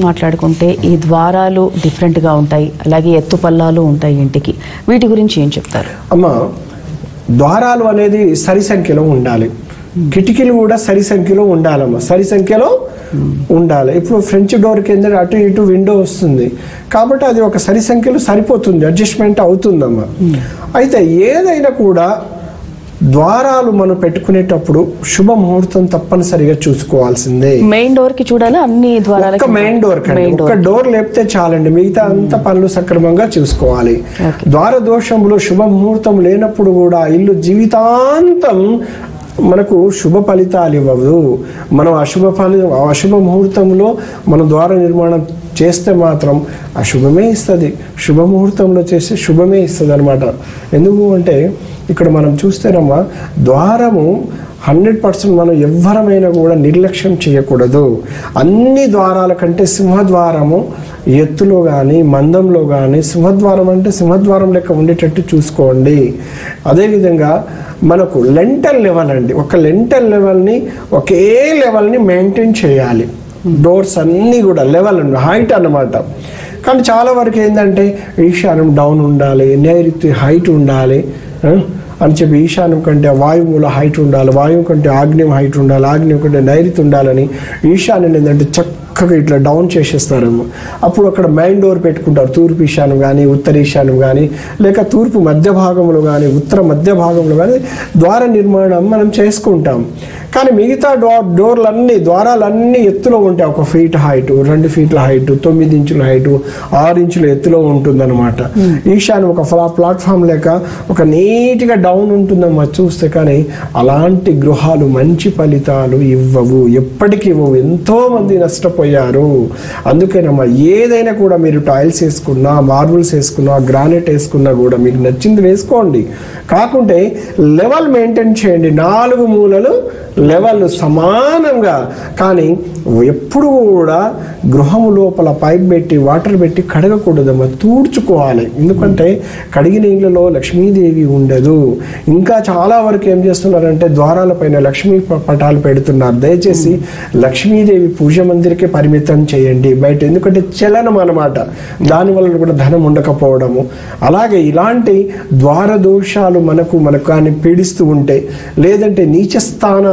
మాట్లాడుకుంటే ఈ ద్వారాలు డిఫరెంట్గా ఉంటాయి, అలాగే ఎత్తుపల్లాలు ఉంటాయి ఇంటికి. వీటి గురించి ఏం చెప్తారు? అమ్మ, ద్వారాలు అనేది సరి సంఖ్యలో ఉండాలి, కిటికీలు కూడా సరి సంఖ్యలో ఉండాలమ్మా, సరి సంఖ్యలో ఉండాలి. ఇప్పుడు ఫ్రెంచ్ డోర్ కింద అటు ఇటు విండో వస్తుంది కాబట్టి అది ఒక సరి సంఖ్యలో సరిపోతుంది, అడ్జస్ట్మెంట్ అవుతుందమ్మా. అయితే ఏదైనా కూడా ద్వారాలు మనం పెట్టుకునేటప్పుడు శుభ ముహూర్తం తప్పనిసరిగా చూసుకోవాల్సిందే. మెయిన్ డోర్ కి చూడాలి, అన్ని ద్వారాలకి. మెయిన్ డోర్ కండి ఒక డోర్ లేపితే చాలండి, మిగతా అంత పనులు సక్రమంగా చూసుకోవాలి. ద్వార దోషములు శుభ ముహూర్తం లేనప్పుడు కూడా ఇల్లు జీవితాంతం మనకు శుభ ఫలితాలు ఇవ్వదు. మనం అశుభ ముహూర్తంలో మనం ద్వార నిర్మాణం చేస్తే మాత్రం అశుభమే ఇస్తుంది, శుభ ముహూర్తంలో చేస్తే శుభమే ఇస్తుంది అనమాట. ఎందుకు అంటే ఇక్కడ మనం చూస్తేనమ్మా, ద్వారము 100% మనం ఎవ్వరమైనా కూడా నిర్లక్ష్యం చేయకూడదు. అన్ని ద్వారాల కంటే సింహద్వారము ఎత్తులో కానీ మందంలో కానీ, సింహద్వారం అంటే సింహద్వారం లెక్క ఉండేటట్టు చూసుకోండి. అదేవిధంగా మనకు లెంటల్ లెవెల్ అండి, ఒక లెంటల్ లెవెల్ని ఒకే లెవెల్ని మెయింటైన్ చేయాలి. డోర్స్ అన్నీ కూడా లెవెల్ అండి, హైట్ అన్నమాట. కానీ చాలా వరకు ఏంటంటే ఈశాన్యం డౌన్ ఉండాలి, నైరుతి హైట్ ఉండాలి అని చెప్పి ఈశాన్యం కంటే వాయువుల హైట్ ఉండాలి, వాయువు కంటే ఆగ్నేయం హైట్ ఉండాలి, ఆగ్నేయం కంటే నైరుతి ఉండాలని ఈశాన్యం ఏంటంటే చక్కగా ఇట్లా డౌన్ చేసేస్తారేమో. అప్పుడు అక్కడ మెయిన్ డోర్ పెట్టుకుంటారు, తూర్పు ఈశాన్యం కానీ ఉత్తర ఈశాన్యం కానీ, లేక తూర్పు మధ్య భాగంలో కానీ ఉత్తర మధ్య భాగంలో కానీ ద్వార నిర్మాణం మనం చేసుకుంటాం. కానీ మిగతా ద్వారాలన్నీ ఎత్తులో ఉంటాయి. 1 ఫీట్ హైట్, 2 ఫీట్ల హైట్, 9 ఇంచుల హైట్, 6 ఇంచుల ఎత్తులో ఉంటుందన్నమాట. ఈశాన్యం ఒక ప్లాట్ఫామ్ లేక ఒక నీట్గా డౌన్ ఉంటుందమ్మా చూస్తే. కానీ అలాంటి గృహాలు మంచి ఫలితాలు ఇవ్వవు, ఎప్పటికీ ఇవ్వవు. ఎంతో మంది నష్టపోయారు. అందుకేనమ్మా ఏదైనా కూడా మీరు టైల్స్ వేసుకున్నా, మార్బుల్స్ వేసుకున్నా, గ్రానైట్ వేసుకున్నా కూడా మీకు నచ్చింది వేసుకోండి. కాకుంటే లెవెల్ మెయింటైన్ చేయండి, 4 మూలలు లెవెల్ సమానంగా. కానీ ఎప్పుడు కూడా గృహము లోపల పైప్ పెట్టి వాటర్ పెట్టి కడగకూడదమ్మా, తూడ్చుకోవాలి. ఎందుకంటే కడిగిన ఇళ్లలో లక్ష్మీదేవి ఉండదు. ఇంకా చాలా వరకు ఏం చేస్తున్నారంటే ద్వారాల పైన లక్ష్మీ పటాలు పెడుతున్నారు. దయచేసి లక్ష్మీదేవి పూజ మందిరికే పరిమితం చేయండి బయట, ఎందుకంటే చలనం అన్నమాట, దానివల్ల కూడా ధనం ఉండకపోవడము. అలాగే ఇలాంటి ద్వార దోషాలు మనకు కానీ పీడిస్తూ ఉంటే, లేదంటే నీచస్థాన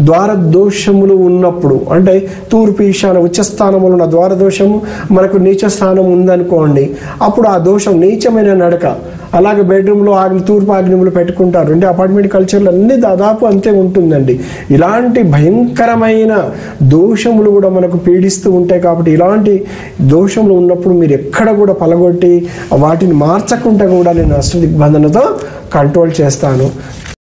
ద్వార దోషములు ఉన్నప్పుడు, అంటే తూర్పు ఈశాన ఉచ్చస్థానములు ఉన్న ద్వార దోషము మనకు నీచ స్థానం ఉందనుకోండి, అప్పుడు ఆ దోషం నీచమైన నడక. అలాగే బెడ్రూమ్లో తూర్పు ఆగ్నేయంలో పెట్టుకుంటారు. అంటే అపార్ట్మెంట్ కల్చర్లు అన్నీ దాదాపు అంతే ఉంటుందండి. ఇలాంటి భయంకరమైన దోషములు కూడా మనకు పీడిస్తూ ఉంటాయి. కాబట్టి ఇలాంటి దోషములు ఉన్నప్పుడు మీరు ఎక్కడ కూడా పలగొట్టి వాటిని మార్చకుండా కూడా నేను అష్ట దిగ్బంధనతో కంట్రోల్ చేస్తాను.